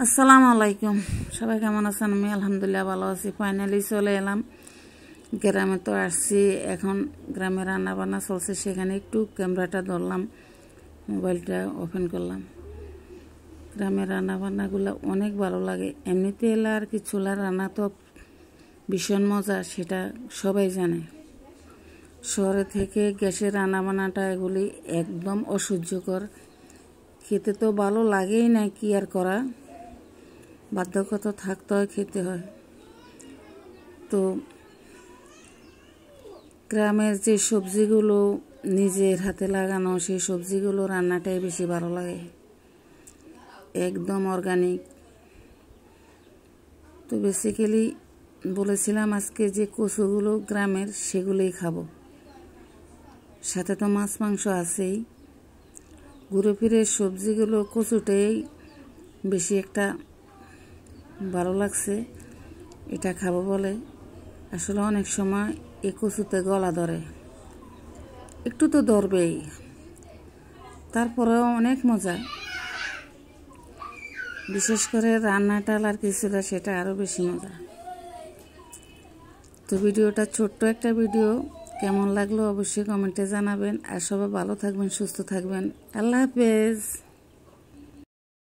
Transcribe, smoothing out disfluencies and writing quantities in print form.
আসসালামু আলাইকুম। সবাই কেমন আছেন? আমি আলহামদুলিল্লাহ ভালো আছি। ফাইনালি চলে এলাম গ্রামে। তো আসছি, এখন গ্রামে রান্না বান্না চলছে, সেখানে একটু ক্যামেরাটা ধরলাম, মোবাইলটা ওপেন করলাম। গ্রামের রান্না বান্নাগুলো অনেক ভালো লাগে। এমনিতে এলে আর কি চুলার রান্না তো ভীষণ মজা, সেটা সবাই জানে। শহরে থেকে গ্যাসের রান্না বান্নাটা এগুলি একদম অসহ্যকর, খেতে তো ভালো লাগেই না, কি আর করা, বাধ্যকতা থাকতে হয়, খেতে হয়। তো গ্রামের যে সবজিগুলো নিজের হাতে লাগানো, সেই সবজিগুলো রান্নাটাই বেশি ভালো লাগে, একদম অর্গানিক। তো বেসিক্যালি বলেছিলাম আজকে যে কচুগুলো গ্রামের, সেগুলোই খাবো, সাথে তো মাছ মাংস আছেই। ঘুরে ফিরে সবজিগুলো, কচুটাই বেশি একটা ভালো লাগছে, এটা খাবো বলে। আসলে অনেক সময় এই কচুতে গলা ধরে, একটু তো ধরবেই, তারপরেও অনেক মজা। বিশেষ করে রান্নাটা আর কিছুটা, সেটা আরও বেশি মজা। তো ভিডিওটা ছোট্ট একটা ভিডিও, কেমন লাগলো অবশ্যই কমেন্টে জানাবেন। আর সবাই ভালো থাকবেন, সুস্থ থাকবেন। আল্লাহ হাফেজ।